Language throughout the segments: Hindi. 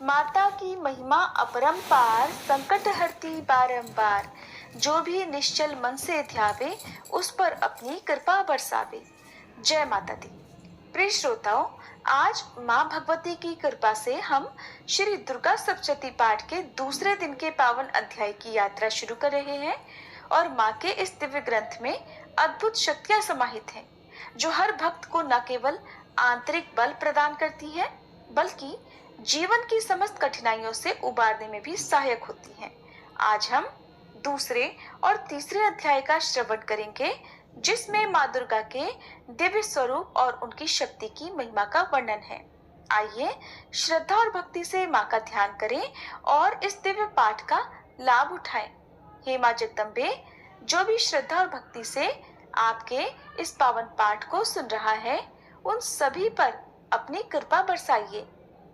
माता की महिमा अपरंपार, संकट हरती बारंबार। जो भी निश्चल मन से ध्यावे, उस पर अपनी कृपा बरसावे। जय माता दी। प्रिय श्रोताओं, आज माँ भगवती की कृपा से हम श्री दुर्गा सप्तशती पाठ के दूसरे दिन के पावन अध्याय की यात्रा शुरू कर रहे हैं और माँ के इस दिव्य ग्रंथ में अद्भुत शक्तियां समाहित हैं, जो हर भक्त को न केवल आंतरिक बल प्रदान करती है, बल्कि जीवन की समस्त कठिनाइयों से उबारने में भी सहायक होती हैं। आज हम दूसरे और तीसरे अध्याय का श्रवण करेंगे, जिसमें माँ दुर्गा के दिव्य स्वरूप और उनकी शक्ति की महिमा का वर्णन है। आइए श्रद्धा और भक्ति से माँ का ध्यान करें और इस दिव्य पाठ का लाभ उठाएं। हे माँ जगदम्बे, जो भी श्रद्धा और भक्ति से आपके इस पावन पाठ को सुन रहा है, उन सभी पर अपनी कृपा बरसाइए।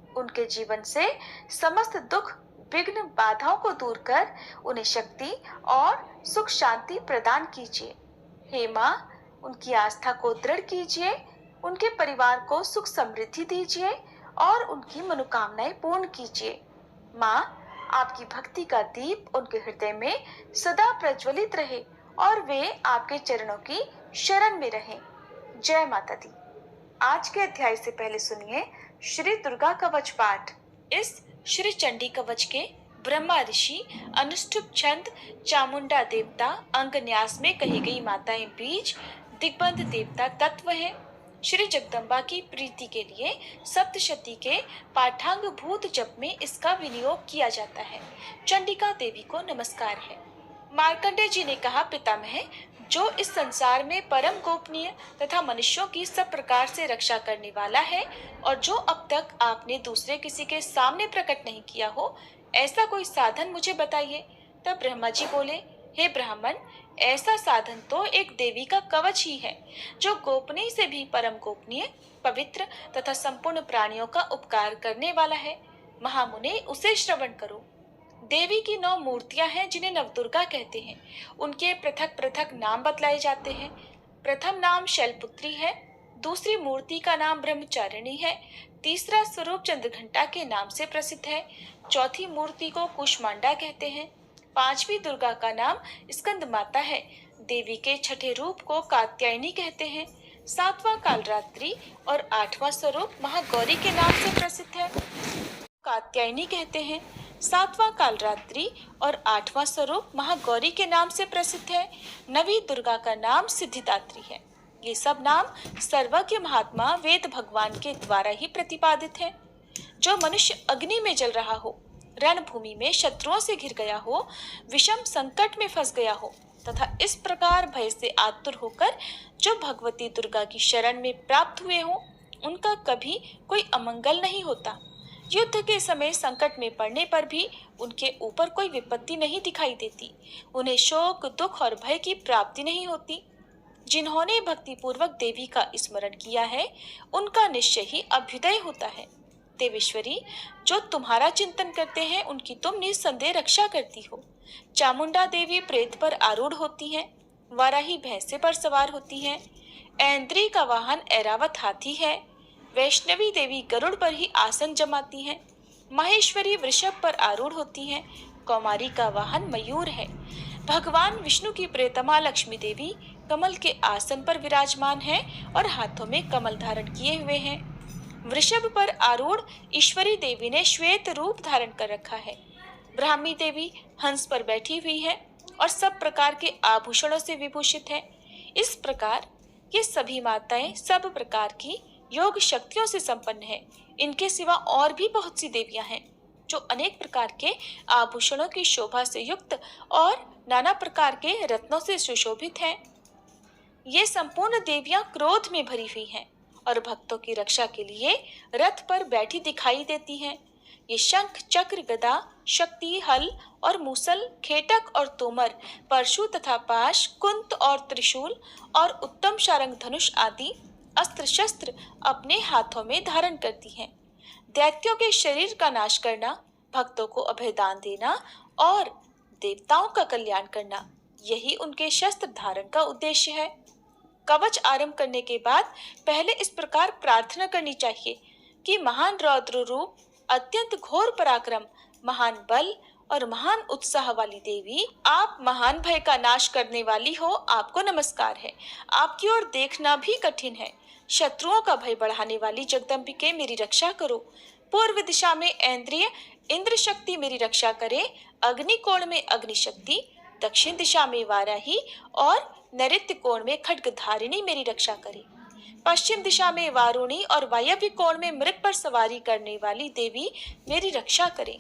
उनके जीवन से समस्त दुख, विघ्न, बाधाओं को दूर कर उन्हें शक्ति और सुख शांति प्रदान कीजिए। हे माँ, उनकी आस्था को दृढ़ कीजिए, उनके परिवार को सुख समृद्धि दीजिए और उनकी मनोकामनाएं पूर्ण कीजिए। माँ, आपकी भक्ति का दीप उनके हृदय में सदा प्रज्वलित रहे और वे आपके चरणों की शरण में रहें। जय माता दी। आज के अध्याय से पहले सुनिए श्री दुर्गा कवच पाठ। इस श्री चंडी कवच के ब्रह्मा ऋषि, अनुष्टुप छंद, चामुंडा देवता, अंग न्यास में कही गई माताएं बीज, दिग्बंध देवता तत्व है। श्री जगदम्बा की प्रीति के लिए सप्तशती के पाठांग भूत जप में इसका विनियोग किया जाता है। चंडिका देवी को नमस्कार है। मार्कंडेय जी ने कहा, पितामह, जो इस संसार में परम गोपनीय तथा मनुष्यों की सब प्रकार से रक्षा करने वाला है और जो अब तक आपने दूसरे किसी के सामने प्रकट नहीं किया हो, ऐसा कोई साधन मुझे बताइए। तब ब्रह्मा जी बोले, हे ब्राह्मण, ऐसा साधन तो एक देवी का कवच ही है, जो गोपनीय से भी परम गोपनीय, पवित्र तथा संपूर्ण प्राणियों का उपकार करने वाला है। महामुने, उसे श्रवण करो। देवी की 9 मूर्तियां हैं, जिन्हें नवदुर्गा कहते हैं। उनके पृथक पृथक नाम बतलाए जाते हैं। प्रथम नाम शैलपुत्री है, दूसरी मूर्ति का नाम ब्रह्मचारिणी है, तीसरा स्वरूप चंद्रघंटा के नाम से प्रसिद्ध है, चौथी मूर्ति को कुष्मांडा कहते हैं, पांचवी दुर्गा का नाम स्कंद माता है, देवी के छठे रूप को कात्यायनी कहते हैं, सातवां कालरात्रि और आठवां स्वरूप महागौरी के नाम से प्रसिद्ध है। कात्यायनी कहते हैं, सातवां कालरात्रि और आठवां स्वरूप महागौरी के नाम से प्रसिद्ध है। नवी दुर्गा का नाम सिद्धिदात्री है। ये सब नाम सर्वज्ञ महात्मा वेद भगवान के द्वारा ही प्रतिपादित है। जो मनुष्य अग्नि में जल रहा हो, रणभूमि में शत्रुओं से घिर गया हो, विषम संकट में फंस गया हो तथा इस प्रकार भय से आतुर होकर जो भगवती दुर्गा की शरण में प्राप्त हुए हो, उनका कभी कोई अमंगल नहीं होता। युद्ध के समय संकट में पड़ने पर भी उनके ऊपर कोई विपत्ति नहीं दिखाई देती। उन्हें शोक, दुख और भय की प्राप्ति नहीं होती। जिन्होंने भक्ति पूर्वक देवी का स्मरण किया है, उनका निश्चय ही अभ्युदय होता है। देवेश्वरी, जो तुम्हारा चिंतन करते हैं, उनकी तुम निस्संदेह रक्षा करती हो। चामुंडा देवी प्रेत पर आरूढ़ होती हैं, वाराही भैंसे पर सवार होती हैं, ऐन्द्री का वाहन ऐरावत हाथी है, वैष्णवी देवी गरुड़ पर ही आसन जमाती हैं, माहेश्वरी वृषभ पर आरूढ़ होती हैं, कौमारी का वाहन मयूर है। भगवान विष्णु की प्रियतमा लक्ष्मी देवी कमल के आसन पर विराजमान है और हाथों में कमल धारण किए हुए हैं। वृषभ पर आरूढ़ ईश्वरी देवी ने श्वेत रूप धारण कर रखा है। ब्राह्मी देवी हंस पर बैठी हुई है और सब प्रकार के आभूषणों से विभूषित है। इस प्रकार ये सभी माताएं सब प्रकार की योग शक्तियों से संपन्न है। इनके सिवा और भी बहुत सी देवियां हैं, जो अनेक प्रकार के आभूषणों की शोभा से युक्त और नाना प्रकार के रत्नों से सुशोभित हैं। ये संपूर्ण देवियां क्रोध में भरी हुई हैं और भक्तों की रक्षा के लिए रथ पर बैठी दिखाई देती हैं। ये शंख, चक्र, गदा, शक्ति, हल और मूसल, खेटक और तोमर, परशु तथा पाश, कुंत और त्रिशूल और उत्तम शारंग धनुष आदि अस्त्र शस्त्र अपने हाथों में धारण करती हैं। दैत्यों के शरीर का नाश करना, भक्तों को अभयदान देना और देवताओं का कल्याण करना, यही उनके शस्त्र धारण का उद्देश्य है। कवच आरंभ करने के बाद पहले इस प्रकार प्रार्थना करनी चाहिए कि महान रौद्र रूप अत्यंत घोर पराक्रम, महान बल और महान उत्साह वाली देवी, आप महान भय का नाश करने वाली हो, आपको नमस्कार है। आपकी ओर देखना भी कठिन है। शत्रुओं का भय बढ़ाने वाली जगदम्बिके, मेरी रक्षा करो। पूर्व दिशा में ऐन्द्रिय इंद्र शक्ति मेरी रक्षा करे। अग्नि कोण में अग्नि शक्ति, दक्षिण दिशा में वाराही और नैऋत्य कोण में खड्गधारिणी मेरी रक्षा करे। पश्चिम दिशा में वारुणी और वायव्य कोण में मृग पर सवारी करने वाली देवी मेरी रक्षा करे।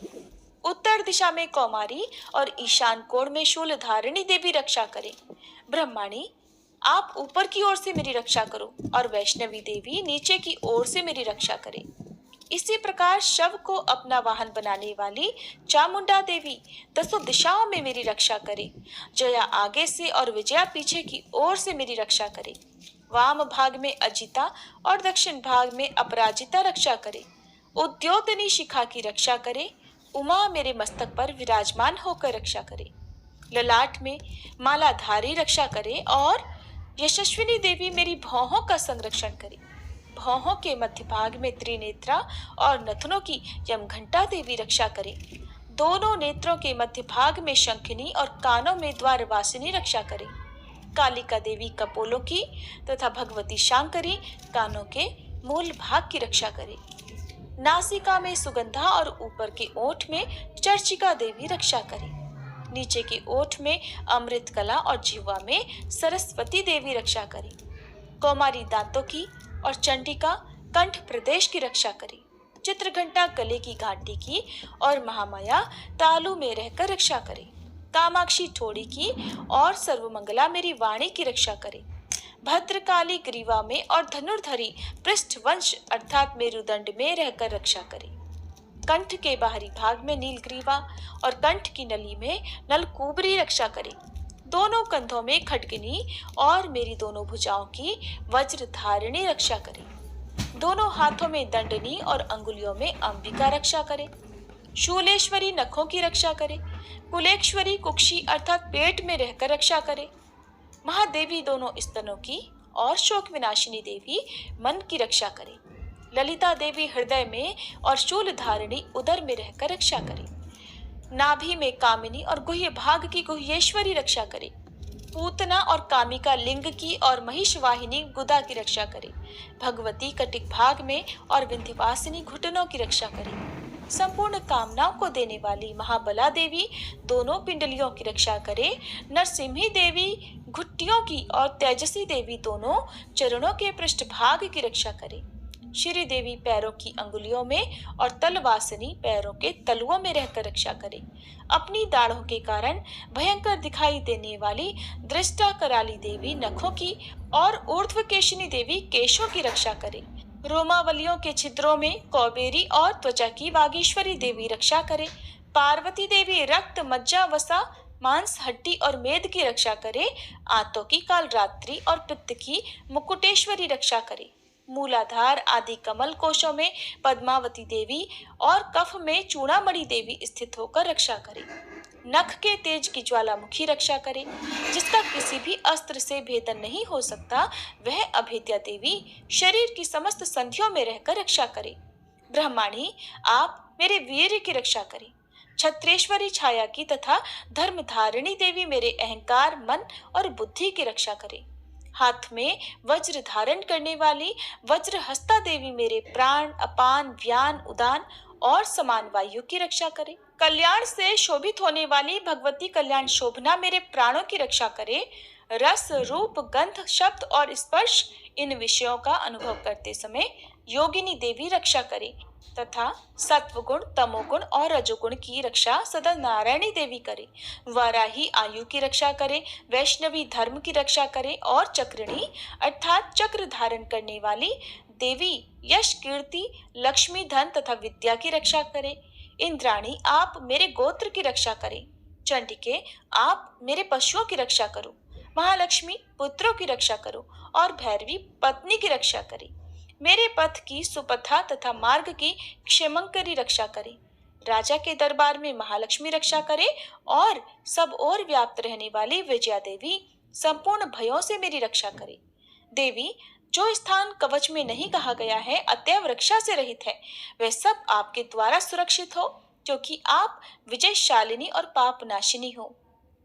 उत्तर दिशा में कौमारी और ईशान कोण में शूलधारिणी देवी रक्षा करे। ब्रह्माणी, आप ऊपर की ओर से मेरी रक्षा करो और वैष्णवी देवी नीचे की ओर से मेरी रक्षा करे। इसी प्रकार शव को अपना वाहन बनाने वाली चामुंडा देवी दसों दिशाओं में मेरी रक्षा करे। जया आगे से और विजया पीछे की ओर से मेरी रक्षा करे। वाम भाग में अजिता और दक्षिण भाग में अपराजिता रक्षा करे। उद्योतनी शिखा की रक्षा करे। उमा मेरे मस्तक पर विराजमान होकर रक्षा करे। ललाट में मालाधारी रक्षा करे और यशस्विनी देवी मेरी भौहों का संरक्षण करे। भौहों के मध्य भाग में त्रिनेत्रा और नथनों की यमघंटा देवी रक्षा करे। दोनों नेत्रों के मध्य भाग में शंखिनी और कानों में द्वारवासिनी रक्षा करे। कालिका देवी कपोलों की तथा भगवती शांकरी कानों के मूल भाग की रक्षा करे। नासिका में सुगंधा और ऊपर के ओठ में चर्चिका देवी रक्षा करे। नीचे के ओठ में अमृत कला और जिह्वा में सरस्वती देवी रक्षा करे। कौमारी दांतों की और चंडिका कंठ प्रदेश की रक्षा करे। चित्रघंटा गले की घाटी की और महामाया तालु में रहकर रक्षा करे। कामाक्षी ठोड़ी की और सर्वमंगला मेरी वाणी की रक्षा करे। भद्रकाली ग्रीवा में और धनुर्धरी पृष्ठवंश अर्थात मेरुदंड में रहकर रक्षा करे। कंठ के बाहरी भाग में नीलग्रीवा और कंठ की नली में नलकूबरी रक्षा करे। दोनों कंधों में खड्गनी और मेरी दोनों भुजाओं की वज्रधारिणी रक्षा करे। दोनों हाथों में दंडनी और अंगुलियों में अंबिका रक्षा करे। शूलेश्वरी नखों की रक्षा करे। कुलेश्वरी कुक्षी अर्थात पेट में रहकर रक्षा करे। महादेवी दोनों स्तनों की और शोक विनाशिनी देवी मन की रक्षा करे। ललिता देवी हृदय में और शूलधारिणी उदर में रहकर रक्षा करे। नाभि में कामिनी और गुह्य भाग की गुह्येश्वरी रक्षा करे। पूतना और कामिका लिंग की और महिषवाहिनी गुदा की रक्षा करे। भगवती कटिक भाग में और विंध्यवासिनी घुटनों की रक्षा करे। संपूर्ण कामनाओं को देने वाली महाबला देवी दोनों पिंडलियों की रक्षा करे। नरसिम्ही देवी घुट्टियों की और तेजसी देवी दोनों चरणों के पृष्ठभाग की रक्षा करे। श्री देवी पैरों की अंगुलियों में और तलवासिनी पैरों के तलुओं में रहकर रक्षा करे। अपनी दाढ़ों के कारण भयंकर दिखाई देने वाली दृष्टा कराली देवी नखों की और ऊर्ध्वकेशिनी देवी केशों की रक्षा करे। रोमावलियों के छिद्रों में कौबेरी और त्वचा की वागीश्वरी देवी रक्षा करे। पार्वती देवी रक्त मज्जा वसा मांस हड्डी और मेद की रक्षा करे। आंतों की कालरात्रि और पित्त की मुकुटेश्वरी रक्षा करे। मूलाधार आदि कमल कोशों में पद्मावती देवी और कफ में चूड़ामणि देवी स्थित होकर रक्षा करे। नख के तेज की ज्वालामुखी रक्षा करे। जिसका किसी भी अस्त्र से भेदन नहीं हो सकता, वह अभेद्या देवी शरीर की समस्त संधियों में रहकर रक्षा करे। ब्रह्माणी, आप मेरे वीर्य की रक्षा करें। छत्रेश्वरी छाया की तथा धर्मधारिणी देवी मेरे अहंकार, मन और बुद्धि की रक्षा करे। हाथ में वज्र धारण करने वाली वज्रहस्ता देवी मेरे प्राण, अपान, व्यान, उदान और समान वायु की रक्षा करे। कल्याण से शोभित होने वाली भगवती कल्याण शोभना मेरे प्राणों की रक्षा करे। रस, रूप, गंध, शब्द और स्पर्श इन विषयों का अनुभव करते समय योगिनी देवी रक्षा करे तथा सत्वगुण, तमोगुण और रजोगुण की रक्षा सदा नारायणी देवी करे। वाराही आयु की रक्षा करे, वैष्णवी धर्म की रक्षा करे और चक्रिणी अर्थात चक्र धारण करने वाली देवी यश, कीर्ति, लक्ष्मी, धन तथा विद्या की रक्षा करे। इंद्राणी, आप मेरे गोत्र की रक्षा करें। चंडिके, आप मेरे पशुओं की रक्षा करो। महालक्ष्मी, पुत्रों की रक्षा करो और भैरवी पत्नी की रक्षा करे। मेरे पथ की सुपथा तथा मार्ग की क्षेमंकरी रक्षा करे। राजा के दरबार में महालक्ष्मी रक्षा करे और सब ओर व्याप्त रहने वाली विजया देवी संपूर्ण भयों से मेरी रक्षा करे। देवी, जो स्थान कवच में नहीं कहा गया है, अतएव रक्षा से रहित है, वह सब आपके द्वारा सुरक्षित हो, क्योंकि आप विजयशालिनी और पापनाशिनी हो।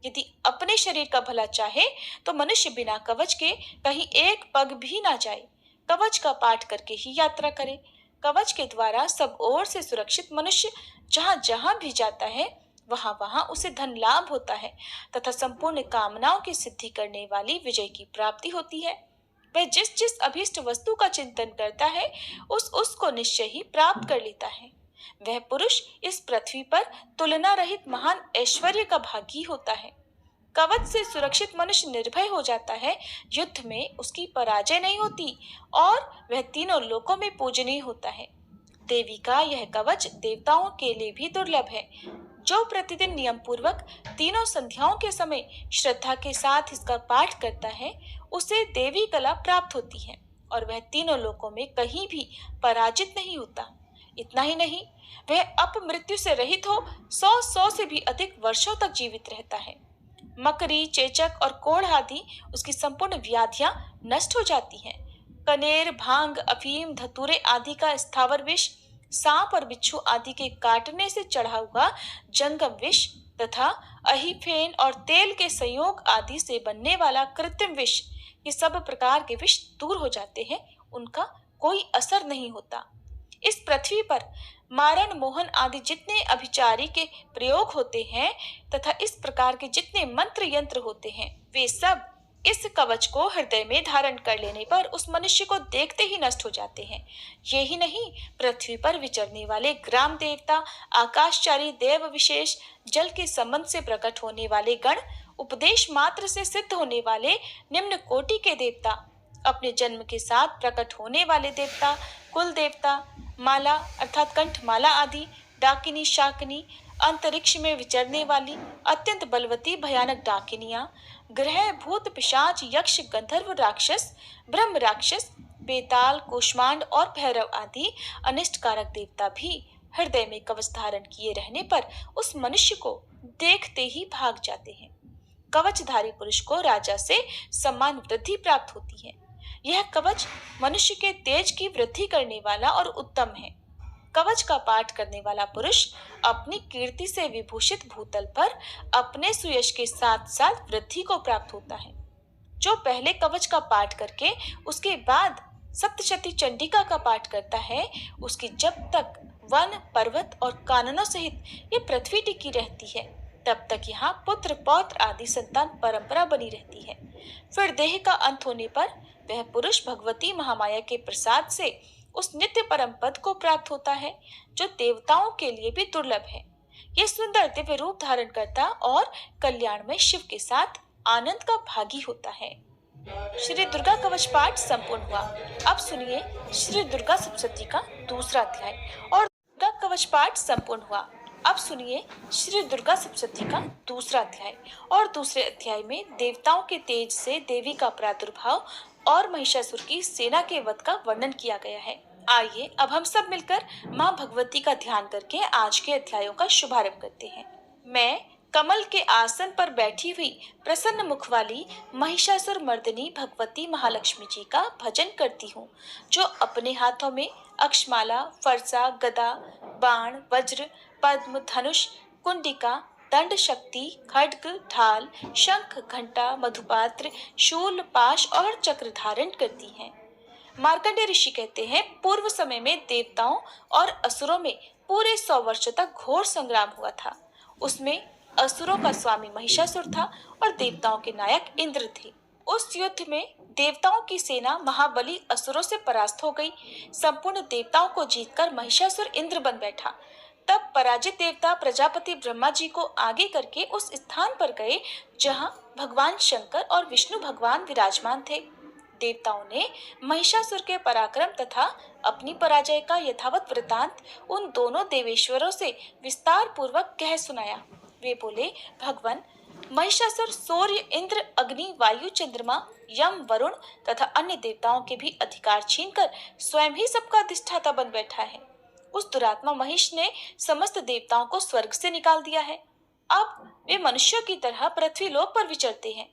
यदि अपने शरीर का भला चाहे तो मनुष्य बिना कवच के कहीं एक पग भी ना जाए, कवच का पाठ करके ही यात्रा करे। कवच के द्वारा सब ओर से सुरक्षित मनुष्य जहां जहां भी जाता है, वहां वहां उसे धन लाभ होता है तथा संपूर्ण कामनाओं की सिद्धि करने वाली विजय की प्राप्ति होती है। वह जिस जिस अभीष्ट वस्तु का चिंतन करता है, उसको निश्चय ही प्राप्त कर लेता है। वह पुरुष इस पृथ्वी पर तुलना रहित महान ऐश्वर्य का भागी होता है। कवच से सुरक्षित मनुष्य निर्भय हो जाता है, युद्ध में उसकी पराजय नहीं होती और वह तीनों लोकों में पूजनीय होता है। देवी का यह कवच देवताओं के लिए भी दुर्लभ है। जो प्रतिदिन नियम पूर्वक तीनों संध्याओं के समय श्रद्धा के साथ इसका पाठ करता है, उसे देवी कला प्राप्त होती है और वह तीनों लोकों में कहीं भी पराजित नहीं होता। इतना ही नहीं, वह अपमृत्यु से रहित हो 100 से भी अधिक वर्षों तक जीवित रहता है। मकरी, चेचक और कोढ़ आदि उसकी संपूर्ण व्याधियां नष्ट हो जाती हैं। कनेर, भांग, अफीम, धतूरे आदि का स्थावर विष, सांप और बिच्छू आदि के काटने से चढ़ा हुआ जंगम विष तथा अहिफेन और तेल के संयोग आदि से बनने वाला कृत्रिम विष, ये सब प्रकार के विष दूर हो जाते हैं, उनका कोई असर नहीं होता। इस पृथ्वी पर मारण, मोहन आदि जितने अभिचारी के प्रयोग होते हैं तथा इस प्रकार के जितने मंत्र यंत्र होते हैं, वे सब इस कवच को हृदय में धारण कर लेने पर उस मनुष्य को देखते ही नष्ट हो जाते हैं। यही नहीं, पृथ्वी पर विचरने वाले ग्राम देवता, आकाशचारी देव विशेष, जल के संबंध से प्रकट होने वाले गण, उपदेश मात्र से सिद्ध होने वाले निम्न कोटि के देवता, अपने जन्म के साथ प्रकट होने वाले देवता, कुल देवता, माला अर्थात कंठमाला आदि, डाकिनी, शाकिनी, अंतरिक्ष में विचरने वाली अत्यंत बलवती भयानक डाकिनियां, ग्रह, भूत, पिशाच, यक्ष, गंधर्व, राक्षस, ब्रह्म राक्षस, बेताल, कूष्मांड और भैरव आदि अनिष्टकारक देवता भी हृदय में कवच धारण किए रहने पर उस मनुष्य को देखते ही भाग जाते हैं। कवचधारी पुरुष को राजा से सम्मान वृद्धि प्राप्त होती है। यह कवच मनुष्य के तेज की वृद्धि करने वाला और उत्तम है। कवच का पाठ करने वाला पुरुष अपनी कीर्ति से विभूषित भूतल पर अपने सुयश के साथ साथ वृद्धि को प्राप्त होता है। जो पहले कवच का पाठ करके उसके बाद सप्तशती चंडिका का पाठ करता है, उसकी जब तक वन, पर्वत और काननों सहित ये पृथ्वी टिकी रहती है, तब तक यहाँ पुत्र, पौत्र आदि संतान परंपरा बनी रहती है। फिर देह का अंत होने पर वह पुरुष भगवती महामाया के प्रसाद से उस नित्य परम पद को प्राप्त होता है, जो देवताओं के लिए भी दुर्लभ है। यह सुंदर दिव्य रूप धारण करता और कल्याण में शिव के साथ आनंद का भागी होता है। श्री दुर्गा कवच पाठ संपूर्ण हुआ। अब सुनिए श्री दुर्गा सप्तशती का दूसरा अध्याय। और दुर्गा कवच पाठ संपूर्ण हुआ। अब सुनिए श्री दुर्गा सप्तशती का दूसरा अध्याय। और दूसरे अध्याय में देवताओं के तेज से देवी का प्रादुर्भाव और महिषासुर की सेना के वध का वर्णन किया गया है। आइए अब हम सब मिलकर माँ भगवती का ध्यान करके आज के अध्यायों का शुभारंभ करते हैं। मैं कमल के आसन पर बैठी हुई प्रसन्न मुख वाली महिषासुर मर्दिनी भगवती महालक्ष्मी जी का भजन करती हूँ, जो अपने हाथों में अक्षमाला, फरसा, गदा, बाण, वज्र, पद्म, धनुष, कुंडिका, दंड शक्ति, खड्ग, ढाल, शंख, घंटा, मधुपात्र, शूल, पाश और चक्र धारण करती हैं। मार्कंडेय ऋषि कहते हैं, पूर्व समय में देवताओं और असुरों में पूरे 100 वर्षों तक घोर संग्राम हुआ था। उसमें असुरों का स्वामी महिषासुर था और देवताओं के नायक इंद्र थे। उस युद्ध में देवताओं की सेना महाबली असुरों से परास्त हो गई। संपूर्ण देवताओं को जीतकर महिषासुर इंद्र बन बैठा। तब पराजित देवता प्रजापति ब्रह्मा जी को आगे करके उस स्थान पर गए जहां भगवान शंकर और विष्णु भगवान विराजमान थे। देवताओं ने महिषासुर के पराक्रम तथा अपनी पराजय का यथावत वृतांत उन दोनों देवेश्वरों से विस्तार पूर्वक कह सुनाया। वे बोले, भगवान, महिषासुर सूर्य, इंद्र, अग्नि, वायु, चंद्रमा, यम, वरुण तथा अन्य देवताओं के भी अधिकार छीनकर स्वयं ही सबका अधिष्ठाता बन बैठा है। उस दुरात्मा महिष ने समस्त देवताओं को स्वर्ग से निकाल दिया है। अब वे मनुष्यों की तरह पृथ्वी लोक पर विचरते हैं।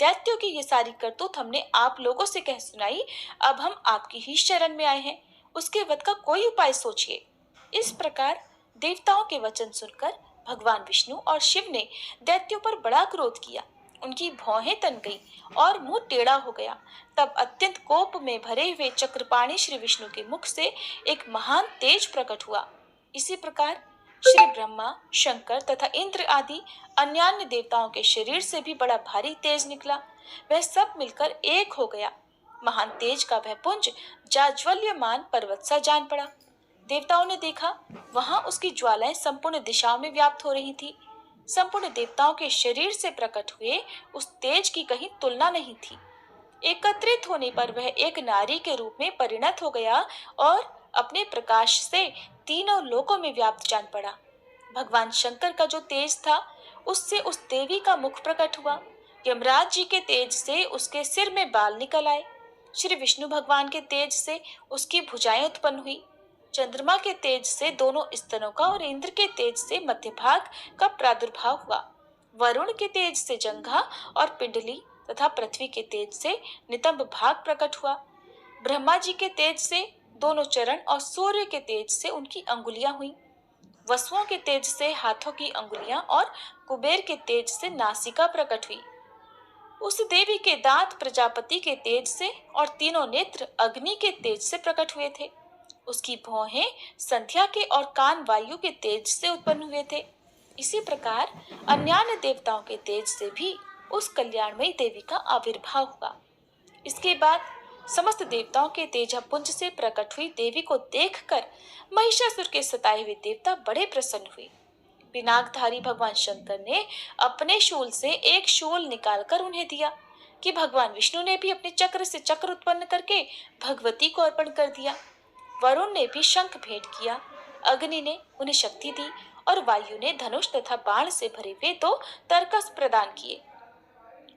दैत्यों की ये सारी करतूत हमने आप लोगों से कह सुनाई, अब हम आपकी ही शरण में आए हैं, उसके वध का कोई उपाय सोचिए। इस प्रकार देवताओं के वचन सुनकर भगवान विष्णु और शिव ने दैत्यों पर बड़ा क्रोध किया। उनकी भौहें तन गई और मुंह टेढ़ा हो गया। तब अत्यंत कोप में भरे हुए चक्रपाणी श्री विष्णु के मुख से एक महान तेज प्रकट हुआ। इसी प्रकार श्री ब्रह्मा, शंकर तथा इंद्र आदि अन्यान्य देवताओं के शरीर से भी बड़ा भारी तेज निकला। वह सब मिलकर एक हो गया। महान तेज का वह पुंज जाज्वल्यमान पर्वत सा जान पड़ा। देवताओं ने देखा, वहां उसकी ज्वालाएं संपूर्ण दिशाओं में व्याप्त हो रही थी। संपूर्ण देवताओं के शरीर से प्रकट हुए उस तेज की कहीं तुलना नहीं थी। एकत्रित होने पर वह एक नारी के रूप में परिणत हो गया और अपने प्रकाश से तीनों लोकों में व्याप्त जान पड़ा। भगवान शंकर का जो तेज था, उससे उस देवी का मुख प्रकट हुआ। यमराज जी के तेज से उसके सिर में बाल निकल आए। श्री विष्णु भगवान के तेज से उसकी भुजाएं उत्पन्न हुई। चंद्रमा के तेज से दोनों स्तनों का और इंद्र के तेज से मध्य भाग का प्रादुर्भाव हुआ। वरुण के तेज से जंघा और पिंडली तथा पृथ्वी के तेज से नितंब भाग प्रकट हुआ। ब्रह्मा जी के तेज से दोनों चरण और सूर्य के तेज से उनकी अंगुलियां हुई। वसुओं के तेज से हाथों की अंगुलियां और कुबेर के तेज से नासिका प्रकट हुई। उस देवी के दांत प्रजापति के तेज से और तीनों नेत्र अग्नि के तेज से प्रकट हुए थे। उसकी भौहें संध्या के और कान वायु के तेज से उत्पन्न हुए थे। इसी प्रकार अन्यान्य देवताओं के तेज से भी उस कल्याणमयी देवी का आविर्भाव हुआ। इसके बाद समस्त देवताओं के तेजपुंज से प्रकट हुई देवी को देखकर महिषासुर के सताए हुए देवता बड़े प्रसन्न हुए। पिनाकधारी भगवान शंकर ने अपने शूल से एक शूल निकालकर उन्हें दिया कि भगवान विष्णु ने भी अपने चक्र से चक्र उत्पन्न करके भगवती को अर्पण कर दिया। वरुण ने भी शंख भेंट किया, अग्नि ने उन्हें शक्ति दी और वायु ने धनुष तथा बाण से भरे हुए 2 तरकस प्रदान किए।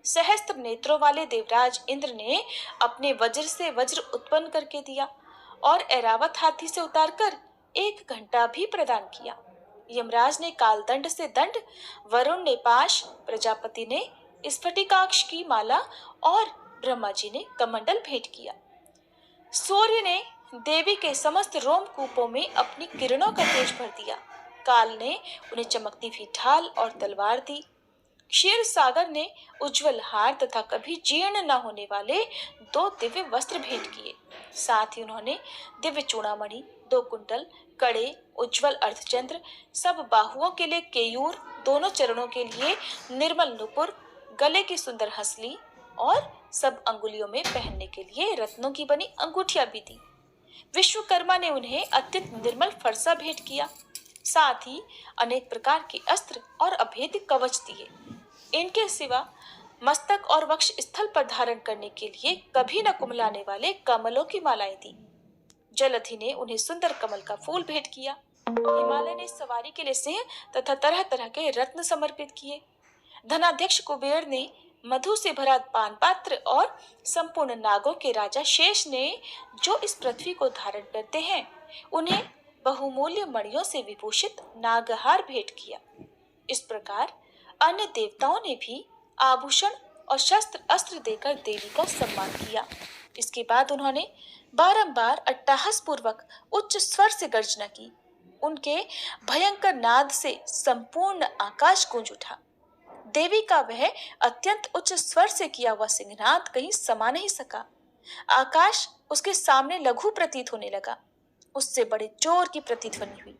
सहस्त्र नेत्रों वाले देवराज इंद्र ने अपने वज्र से वज्र उत्पन्न करके दिया और ऐरावत हाथी से उतारकर 1 घंटा भी प्रदान किया। यमराज ने कालदंड से दंड, वरुण ने पाश, प्रजापति ने स्फटिकाक्ष की माला और ब्रह्मा जी ने कमंडल भेंट किया। सूर्य ने देवी के समस्त रोमकूपों में अपनी किरणों का तेज भर दिया। काल ने उन्हें चमकती हुई ढाल और तलवार दी। क्षीर सागर ने उज्जवल हार तथा कभी जीर्ण न होने वाले 2 दिव्य वस्त्र भेंट किए। साथ ही उन्होंने दिव्य चूड़ामणि, 2 कुंडल, कड़े, उज्जवल अर्धचंद्र, सब बाहुओं के लिए केयूर, दोनों चरणों के लिए निर्मल नुपुर, गले की सुंदर हंसली और सब अंगुलियों में पहनने के लिए रत्नों की बनी अंगूठियां भी दी। विश्वकर्मा ने उन्हें अत्यंत निर्मल फरसा भेंट किया। साथ ही अनेक प्रकार के अस्त्र और अभेद्य कवच दिए। इनके सिवा मस्तक और वक्ष स्थल पर धारण करने के लिए कभी न कुमलाने वाले कमलों की मालाएं दी। जलधि ने उन्हें सुंदर कमल का फूल भेंट किया। हिमालय ने सवारी के लिए सिंह तथा तरह तरह के रत्न समर्पित किए। धनाध्यक्ष कुबेर ने मधु से भरा पान पात्र और संपूर्ण नागों के राजा शेष ने, जो इस पृथ्वी को धारण करते हैं, उन्हें बहुमूल्य मणियों से विभूषित नागहार भेंट किया। इस प्रकार अन्य देवताओं ने भी आभूषण और शस्त्र अस्त्र देकर देवी का सम्मान किया। इसके बाद उन्होंने बारंबार अट्टहास पूर्वक उच्च स्वर से गर्जना की। उनके भयंकर नाद से संपूर्ण आकाश गूंज उठा। देवी का वह अत्यंत उच्च स्वर से किया हुआ सिंहनाद कहीं समा नहीं सका। आकाश उसके सामने लघु प्रतीत होने लगा। उससे बड़े जोर की प्रतिध्वनि हुई,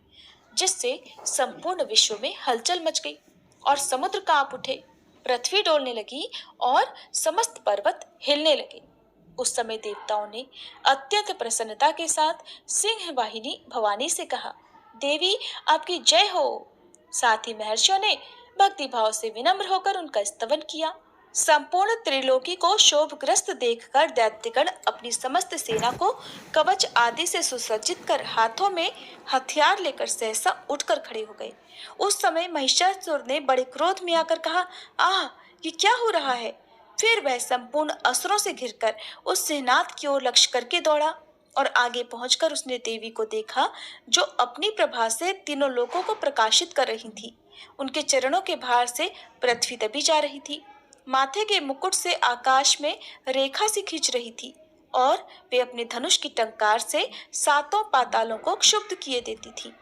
जिससे संपूर्ण विश्व में हलचल मच गई और समुद्र कांप उठे, पृथ्वी डोलने लगी और समस्त पर्वत हिलने लगे। उस समय देवताओं ने अत्यंत प्रसन्नता के साथ सिंह वाहिनी भवानी से कहा, देवी आपकी जय हो। साथ ही महर्षियों ने भक्ति भाव से विनम्र होकर उनका स्तवन किया। संपूर्ण त्रिलोकी को शोभग्रस्त देखकर दैत्यगण अपनी समस्त सेना को कवच आदि से सुसज्जित कर हाथों में हथियार लेकर सहसा उठकर खड़े हो गए। उस समय महिषासुर ने बड़े क्रोध में आकर कहा, आह, ये क्या हो रहा है? फिर वह संपूर्ण असुरों से घिरकर उस सिंहनाद की ओर लक्ष्य करके दौड़ा और आगे पहुंचकर उसने देवी को देखा, जो अपनी प्रभा से तीनों लोकों को प्रकाशित कर रही थी। उनके चरणों के भार से पृथ्वी दबी जा रही थी। माथे के मुकुट से आकाश में रेखा सी खींच रही थी और वे अपने धनुष की टंकार से सातों पातालों को क्षुब्ध किए देती थी।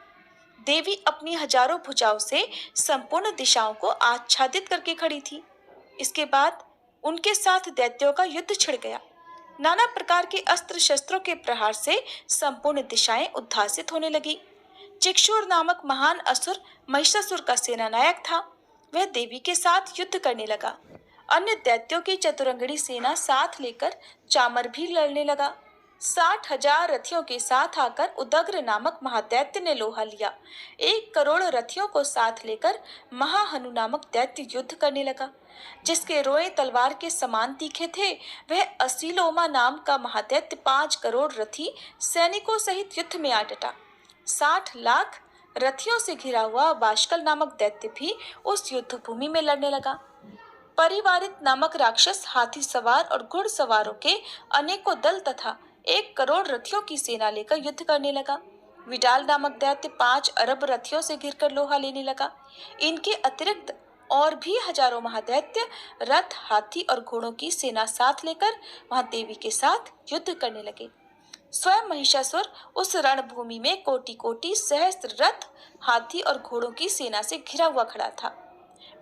देवी अपनी हजारों भुजाओं से संपूर्ण दिशाओं को आच्छादित करके खड़ी थी। इसके बाद उनके साथ दैत्यों का युद्ध छिड़ गया। नाना प्रकार के अस्त्र शस्त्रों के प्रहार से संपूर्ण दिशाएं उद्भासित होने लगी। चिक्षुर नामक महान असुर महिषासुर का सेनानायक था। वह देवी के साथ युद्ध करने लगा। अन्य दैत्यों की चतुरंगड़ी सेना साथ लेकर चामर भी लड़ने लगा। 60,000 रथियों के साथ आकर उदग्र नामक महादैत्य ने लोहा लिया। 1 करोड़ रथियों को साथ लेकर महाहनु नामक दैत्य युद्ध करने लगा। जिसके रोए तलवार के समान तीखे थे, वह असीलोमा नाम का महादैत्य 5 करोड़ रथी सैनिकों सहित युद्ध में आ डटा। 60 लाख रथियों से घिरा हुआ बाष्कल नामक दैत्य भी उस युद्ध भूमि में लड़ने लगा। परिवारित नामक राक्षस हाथी सवार और घुड़सवारों के अनेकों दल तथा 1 करोड़ रथियों की सेना लेकर युद्ध करने लगा। विडाल नामक दैत्य 5 अरब रथियों से घिरकर लोहा लेने लगा। इनके अतिरिक्त और भी हजारों महादैत्य रथ, हाथी और घोड़ों की सेना साथ लेकर वहां देवी के साथ युद्ध करने लगे। स्वयं महिषासुर उस रणभूमि में कोटि कोटि सहस्त्र रथ, हाथी और घोड़ों की सेना से घिरा हुआ खड़ा था।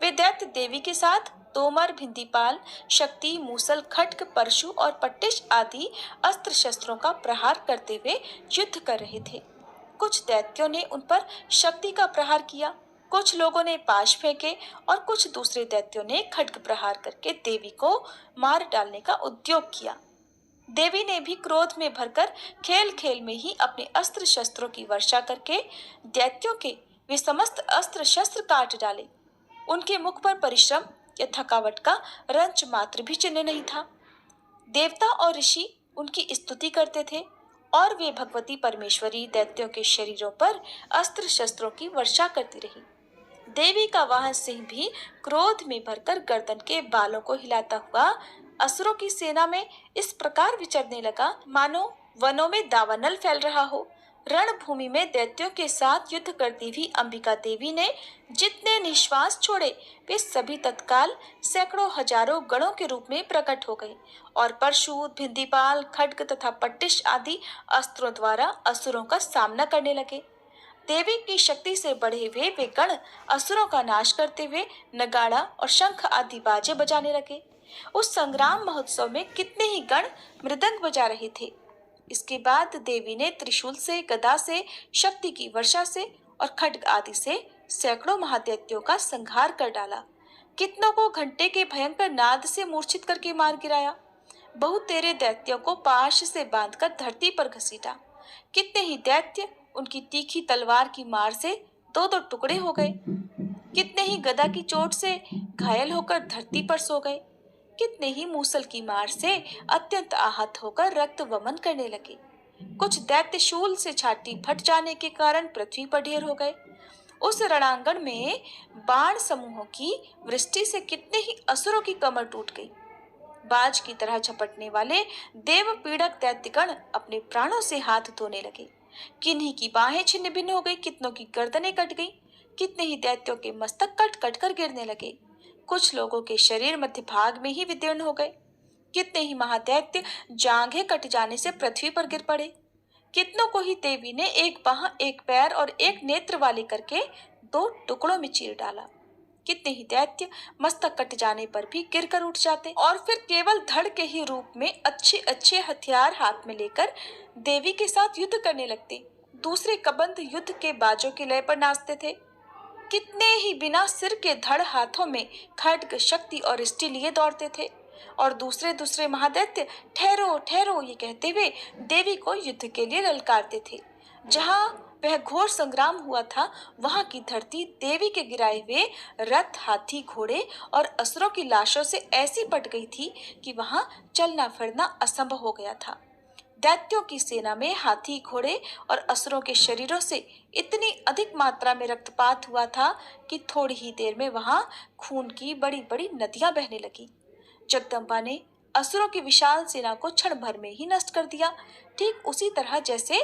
वे दैत्य देवी के साथ तोमर, भिंदीपाल, शक्ति, मूसल, खड्ग, परशु और पट्टिश आदि अस्त्र शस्त्रों का प्रहार करते हुए युद्ध कर रहे थे। कुछ दैत्यों ने उन पर शक्ति का प्रहार किया, कुछ लोगों ने पाश फेंके और कुछ दूसरे दैत्यों ने खड्ग प्रहार करके देवी को मार डालने का उद्योग किया। देवी ने भी क्रोध में भरकर खेल खेल में ही अपने अस्त्र शस्त्रों की वर्षा करके दैत्यों के वे समस्त अस्त्र शस्त्र काट डाले। उनके मुख पर परिश्रम या थकावट का रंच मात्र भी चिन्ह नहीं था। देवता और ऋषि उनकी स्तुति करते थे और वे भगवती परमेश्वरी दैत्यों के शरीरों पर अस्त्र शस्त्रों की वर्षा करती रही। देवी का वाहन सिंह भी क्रोध में भरकर गर्दन के बालों को हिलाता हुआ असुरों की सेना में इस प्रकार विचरने लगा मानो वनों में दावानल फैल रहा हो। रणभूमि में दैत्यों के साथ युद्ध करती हुई अंबिका देवी ने जितने निश्वास छोड़े, वे सभी तत्काल सैकड़ों हजारों गणों के रूप में प्रकट हो गए और परशु, भिंदीपाल, खड्ग तथा पट्टिश आदि अस्त्रों द्वारा असुरों का सामना करने लगे। देवी की शक्ति से बढ़े हुए वे गण असुरों का नाश करते हुए नगाड़ा और शंख आदि बाजे बजाने लगे। उस संग्राम महोत्सव में कितने ही गण मृदंग बजा रहे थे। इसके बाद देवी ने त्रिशूल से, गदा से, शक्ति की वर्षा से और खड्ग आदि से सैकड़ों महादैत्यों का संहार कर डाला। कितनों को घंटे के भयंकर नाद से मूर्छित करके मार गिराया। बहुत तेरे दैत्यों को पाश से बांधकर धरती पर घसीटा। कितने ही दैत्य उनकी तीखी तलवार की मार से 2-2 टुकड़े हो गए। कितने ही गदा की चोट से घायल होकर धरती पर सो गए। कितने ही मूसल की मार से अत्यंत आहत होकर रक्त वमन करने लगे। कुछ दैत्य शूल से छाती फट जाने के कारण पृथ्वी पर ढेर हो गए। उस रणांगण में बाण समूहों की वृष्टि से कितने ही असुरों की कमर टूट गई। बाज की तरह झपटने वाले देव पीड़क दैत्यगण अपने प्राणों से हाथ धोने लगे। किन्हीं की बाहें छिन्न भिन्न हो गई, कितनों की गर्दनें कट गई। कितने ही दैत्यों के मस्तक कट कट कर गिरने लगे। कुछ लोगों के शरीर मध्य भाग में ही विदीर्ण हो गए। कितने ही महादैत्य जांघें कट जाने से पृथ्वी पर गिर पड़े। कितनों को ही देवी ने एक बाह, एक पैर और एक नेत्र वाले करके 2 टुकड़ों में चीर डाला। कितने ही दैत्य मस्तक कट जाने पर भी गिर कर उठ जाते और फिर केवल धड़ के ही रूप में अच्छे अच्छे हथियार हाथ में लेकर देवी के साथ युद्ध करने लगते। दूसरे कबंध युद्ध के बाजों की लय पर नाचते थे। कितने ही बिना सिर के धड़ हाथों में खड्ग, शक्ति और स्टी लिए दौड़ते थे और दूसरे महादैत्य ठहरो ठहरो ये कहते हुए देवी को युद्ध के लिए ललकारते थे। जहां वह घोर संग्राम हुआ था, वहां की धरती देवी के गिराए हुए रथ, हाथी, घोड़े और असुरों की लाशों से ऐसी पट गई थी कि वहां चलना फिरना असंभव हो गया था। दैत्यों की सेना में हाथी, घोड़े और असुरों के शरीरों से इतनी अधिक मात्रा में रक्तपात हुआ था कि थोड़ी ही देर में वहां खून की बड़ी बड़ी नदियां बहने लगी। जगदम्बा ने असुरों की विशाल सेना को क्षण भर में ही नष्ट कर दिया, ठीक उसी तरह जैसे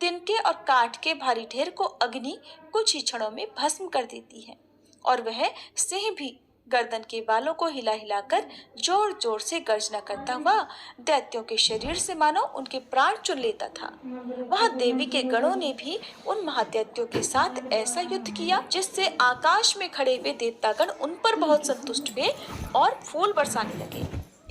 तिनके और काठ के भारी ढेर को अग्नि कुछ ही क्षणों में भस्म कर देती है। और वह सिंह भी गर्दन के बालों को हिला हिलाकर जोर जोर से गर्जना करता हुआ दैत्यों के शरीर से मानो उनके प्राण चुन लेता था। वह देवी के गणों ने भी उन महादैत्यों के साथ ऐसा युद्ध किया जिससे आकाश में खड़े हुए देवतागण उन पर बहुत संतुष्ट हुए और फूल बरसाने लगे।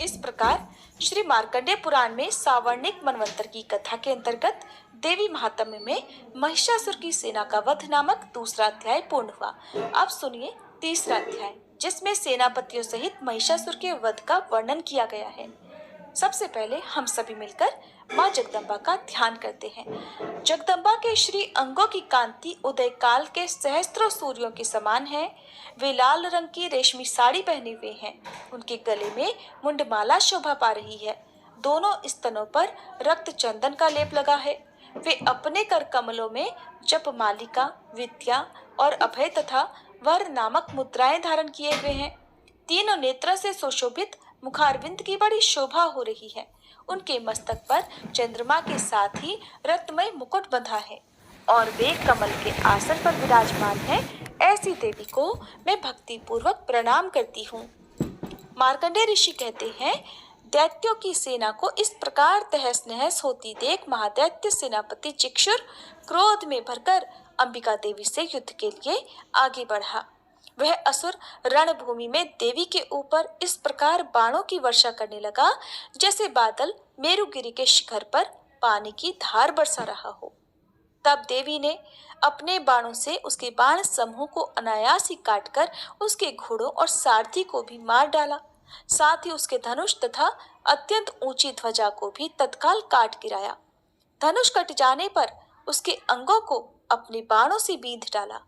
इस प्रकार श्री मार्कंडेय पुराण में सावर्णिक मनवंतर की कथा के अंतर्गत देवी महात्म्य में महिषासुर की सेना का वध नामक दूसरा अध्याय पूर्ण हुआ। अब सुनिए तीसरा अध्याय, जिसमें सेनापतियों सहित महिषासुर के वध का वर्णन किया गया है। सबसे पहले हम सभी मिलकर माँ जगदम्बा का ध्यान करते हैं। जगदम्बा के श्री अंगों की कांति उदय काल के सहस्त्रों सूर्यों के समान है। वे लाल रंग की रेशमी साड़ी पहने हुए हैं। उनके गले में मुंडमाला शोभा पा रही है। दोनों स्तनों पर रक्त चंदन का लेप लगा है। वे अपने कर कमलों में जप मालिका, विद्या और अभय तथा वर नामक मुद्राएं धारण किए हुए हैं। तीनों नेत्रों से सुशोभित मुखारविंद की बड़ी शोभा हो रही है। उनके मस्तक पर चंद्रमा के साथ ही रत्नमय मुकुट बंधा है और वे कमल के आसन पर विराजमान है। ऐसी देवी को मैं भक्ति पूर्वक प्रणाम करती हूँ। मार्कंडेय ऋषि कहते हैं, दैत्यों की सेना को इस प्रकार तहस नहस होती देख महादैत्य सेनापति चिक्षुर क्रोध में भरकर अंबिका देवी से युद्ध के लिए आगे बढ़ा। वह असुर रणभूमि में देवी के ऊपर इस प्रकार बाणों की वर्षा करने लगा जैसे बादल मेरुगिरी के शिखर पर पानी की धार बरसा रहा हो। तब देवी ने अपने बाणों से उसके बाण समूह को अनायास ही काटकर उसके घोड़ों और सारथी को भी मार डाला। साथ ही उसके धनुष तथा अत्यंत ऊंची ध्वजा को भी तत्काल काट गिराया। धनुष कट जाने पर उसके अंगों को अपने बाणों से बींध डाला।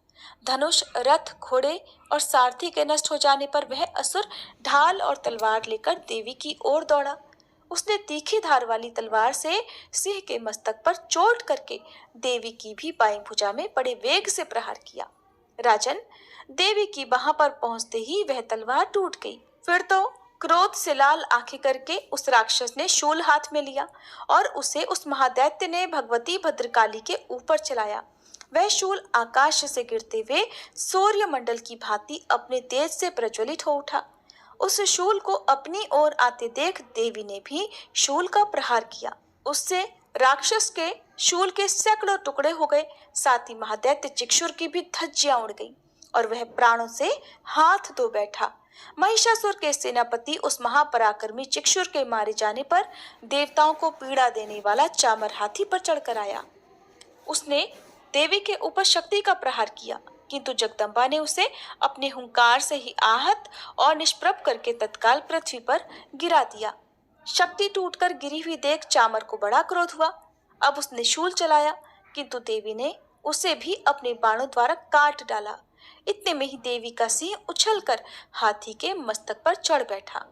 धनुष, रथ, घोड़े और सारथी के नष्ट हो जाने पर वह असुर ढाल और तलवार लेकर देवी की ओर दौड़ा। उसने तीखी धार वाली तलवार से सिंह के मस्तक पर चोट करके देवी की भी बाईं भुजा में बड़े वेग से प्रहार किया। राजन, देवी की बाह पर पहुंचते ही वह तलवार टूट गई। फिर तो क्रोध से लाल आंखें करके उस राक्षस ने शूल हाथ में लिया और उसे उस महादैत्य ने भगवती भद्रकाली के ऊपर चलाया। वह शूल आकाश से गिरते हुए सूर्य मंडल की भांति अपने तेज से प्रज्वलित हो उठा। उस शूल को अपनी ओर आते देख देवी ने भी शूल का प्रहार किया। उससे राक्षस के शूल के सैकड़ों टुकड़े हो गए। साथ ही महादैत्य चिक्षुर की भी धज्जियां उड़ गईं और वह प्राणों से हाथ धो बैठा। महिषासुर के सेनापति उस महापराक्रमी चिक्षुर के मारे जाने पर देवताओं को पीड़ा देने वाला चामर हाथी पर चढ़कर आया। उसने देवी के ऊपर शक्ति का प्रहार किया, किंतु जगदम्बा ने उसे अपने हुंकार से ही आहत और निष्प्रभ करके तत्काल पृथ्वी पर गिरा दिया। शक्ति टूटकर गिरी हुई देख चामर को बड़ा क्रोध हुआ। अब उसने शूल चलाया, किंतु देवी ने उसे भी अपने बाणों द्वारा काट डाला। इतने में ही देवी का सिंह उछलकर हाथी के मस्तक पर चढ़ बैठा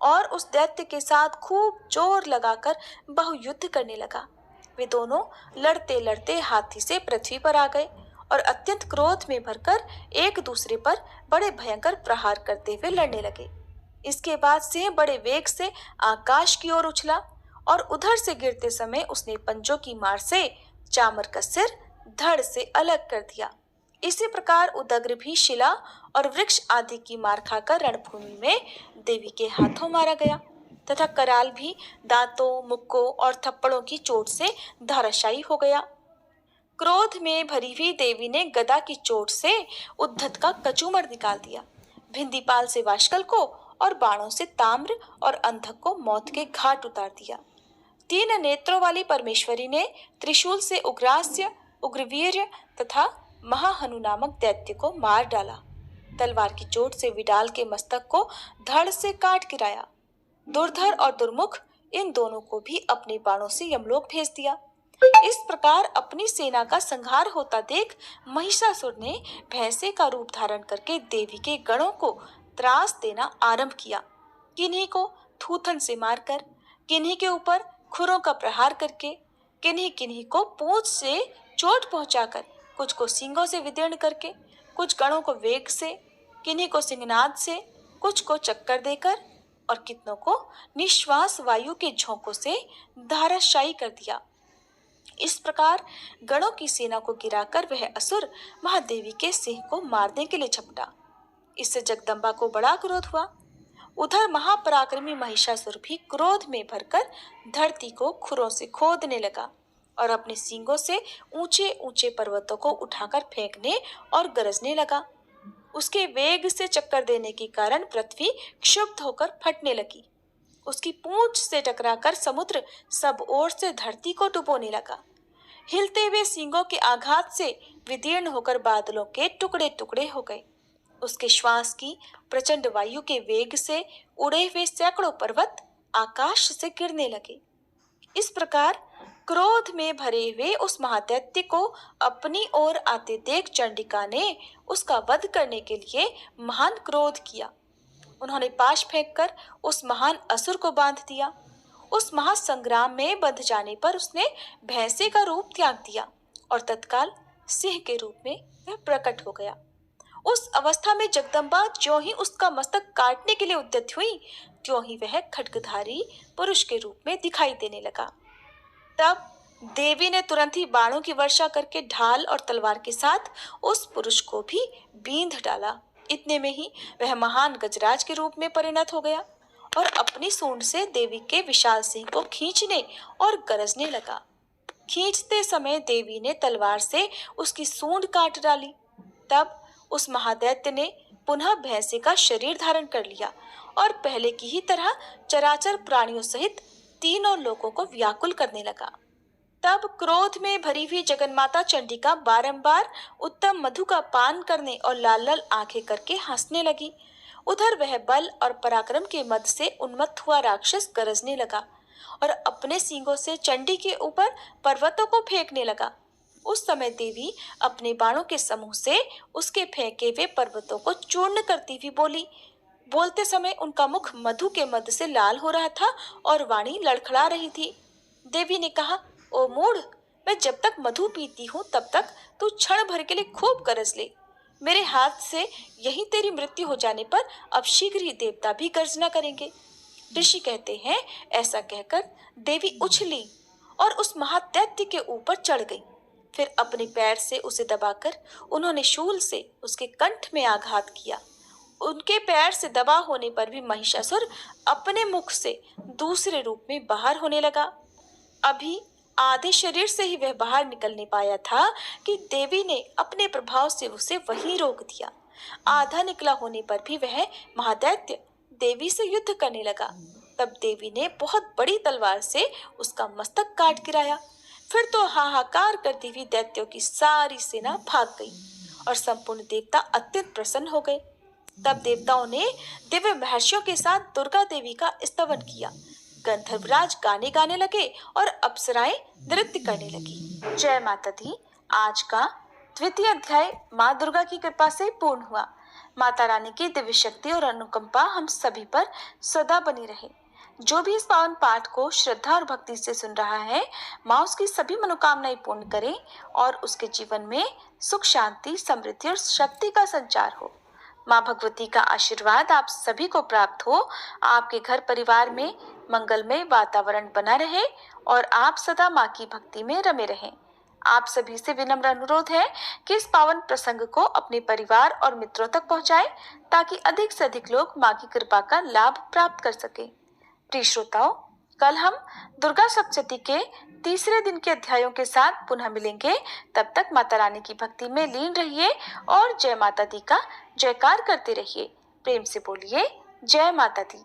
और उस दैत्य के साथ खूब जोर लगाकर बहुयुद्ध करने लगा। वे दोनों लड़ते लड़ते हाथी से पृथ्वी पर आ गए और अत्यंत क्रोध में भरकर एक दूसरे पर बड़े भयंकर प्रहार करते हुए लड़ने लगे। इसके बाद सिंह बड़े वेग से आकाश की ओर उछला और उधर से गिरते समय उसने पंजों की मार से चामर का सिर धड़ से अलग कर दिया। इसी प्रकार उदग्र भी शिला और वृक्ष आदि की मार खाकर रणभूमि में देवी के हाथों मारा गया तथा कराल भी दांतों, मुक्कों और थप्पड़ों की चोट से धराशायी हो गया। क्रोध में भरी हुई देवी ने गदा की चोट से उद्धत का कचूमर निकाल दिया। भिंदीपाल से वाशकल को और बाणों से ताम्र और अंधक को मौत के घाट उतार दिया। तीन नेत्रों वाली परमेश्वरी ने त्रिशूल से उग्रास्य, उग्रवीर्य तथा महाहनु नामक दैत्य को मार डाला। तलवार की चोट से विडाल के मस्तक को धड़ से काट गिराया। दुर्धर और दुर्मुख इन दोनों को भी अपने बाणों से यमलोक भेज दिया। इस प्रकार अपनी सेना का संहार होता देख महिषासुर ने भैंसे का रूप धारण करके देवी के गणों को त्रास देना आरंभ किया। किन्हीं को थूथन से मारकर, किन्हीं के ऊपर खुरों का प्रहार करके, किन्हीं किन्हीं को पूंछ से चोट पहुंचाकर, कुछ को सींगों से विदीर्ण करके, कुछ गणों को वेग से, किन्हीं को सिंहनाद से, कुछ को चक्कर देकर और कितनों को निश्वास वायु के झोंकों से धाराशायी कर दिया। इस प्रकार गणों की सेना को गिराकर वह असुर महादेवी के सिंह को मारने के लिए झपटा। इससे जगदम्बा को बड़ा क्रोध हुआ। उधर महापराक्रमी महिषासुर भी क्रोध में भरकर धरती को खुरों से खोदने लगा और अपने सींगों से ऊंचे ऊंचे पर्वतों को उठाकर फेंकने और गरजने लगा। उसके वेग से चक्कर देने के कारण पृथ्वी क्षुब्ध होकर फटने लगी। उसकी पूंछ से टकराकर समुद्र सब ओर से धरती को डुबोने लगा। हिलते हुए सींगों के आघात से विदीर्ण होकर बादलों के टुकड़े टुकड़े हो गए। उसके श्वास की प्रचंड वायु के वेग से उड़े हुए सैकड़ों पर्वत आकाश से गिरने लगे। इस प्रकार क्रोध में भरे हुए उस महादैत्य को अपनी ओर आते देख चंडिका ने उसका वध करने के लिए महान क्रोध किया। उन्होंने पाश फेंककर उस महान असुर को बांध दिया। उस महासंग्राम में बंध जाने पर उसने भैंसे का रूप त्याग दिया और तत्काल सिंह के रूप में वह प्रकट हो गया। उस अवस्था में जगदम्बा ज्यों ही उसका मस्तक काटने के लिए उद्यत हुई, त्यों ही वह खड्गधारी पुरुष के रूप में दिखाई देने लगा। तब देवी ने तुरंत ही बाणों की वर्षा करके ढाल और तलवार के साथ उस पुरुष को भी बींध डाला। इतने में ही वह महान गजराज के रूप में परिणत हो गया और अपनी सूंड से देवी के विशाल सिंह को खींचने और गरजने लगा। खींचते समय देवी ने तलवार से उसकी सूंड काट डाली। तब उस महादैत्य ने पुनः भैंसे का शरीर धारण कर लिया और पहले की ही तरह चराचर प्राणियों सहित तीनों लोगों को व्याकुल करने लगा। तब क्रोध में भरी हुई जगन्माता चंडिका बारंबार उत्तम मधु का पान करने और लाल लाल आंखें करके हंसने लगी। उधर वह बल और पराक्रम के मद से उन्मत्त हुआ राक्षस गरजने लगा और अपने सींगों से चंडी के ऊपर पर्वतों को फेंकने लगा। उस समय देवी अपने बाणों के समूह से उसके फेंके हुए पर्वतों को चूर्ण करती हुई बोली। बोलते समय उनका मुख मधु के मद से लाल हो रहा था और वाणी लड़खड़ा रही थी। देवी ने कहा, ओ मूढ़, मैं जब तक मधु पीती हूँ तब तक तू क्षण भर के लिए खूब गरज ले। मेरे हाथ से यही तेरी मृत्यु हो जाने पर अब शीघ्र ही देवता भी गर्जना करेंगे। ऋषि कहते हैं, ऐसा कहकर देवी उछली और उस महादैत्य के ऊपर चढ़ गई। फिर अपने पैर से उसे दबाकर उन्होंने शूल से उसके कंठ में आघात किया। उनके पैर से दबा होने पर भी महिषासुर अपने मुख से दूसरे रूप में बाहर होने लगा। अभी आधे शरीर से ही वह बाहर निकल नहीं पाया था कि देवी ने अपने प्रभाव से उसे वहीं रोक दिया। आधा निकला होने पर भी वह महादैत्य देवी से युद्ध करने लगा। तब देवी ने बहुत बड़ी तलवार से उसका मस्तक काट गिराया। फिर तो हाहाकार करती हुई दैत्यों की सारी सेना भाग गई और संपूर्ण देवता अत्यंत प्रसन्न हो गए। तब देवताओं ने दिव्य महर्षियों के साथ दुर्गा देवी का स्तवन किया। गंधर्वराज गाने गाने लगे और अप्सराएं नृत्य करने लगी। जय माता दी। आज का द्वितीय अध्याय माँ दुर्गा की कृपा से पूर्ण हुआ। माता रानी की दिव्य शक्ति और अनुकंपा हम सभी पर सदा बनी रहे। जो भी इस पावन पाठ को श्रद्धा और भक्ति से सुन रहा है, माँ उसकी सभी मनोकामनाएं पूर्ण करें और उसके जीवन में सुख, शांति, समृद्धि और शक्ति का संचार हो। माँ भगवती का आशीर्वाद आप सभी को प्राप्त हो। आपके घर परिवार में मंगलमय वातावरण बना रहे और आप सदा माँ की भक्ति में रमे रहें। आप सभी से विनम्र अनुरोध है कि इस पावन प्रसंग को अपने परिवार और मित्रों तक पहुंचाएं, ताकि अधिक से अधिक लोग माँ की कृपा का लाभ प्राप्त कर सके। प्रिय श्रोताओं, कल हम दुर्गा सप्तशती के तीसरे दिन के अध्यायों के साथ पुनः मिलेंगे। तब तक माता रानी की भक्ति में लीन रहिए और जय माता दी का जयकार करते रहिए। प्रेम से बोलिए, जय माता दी।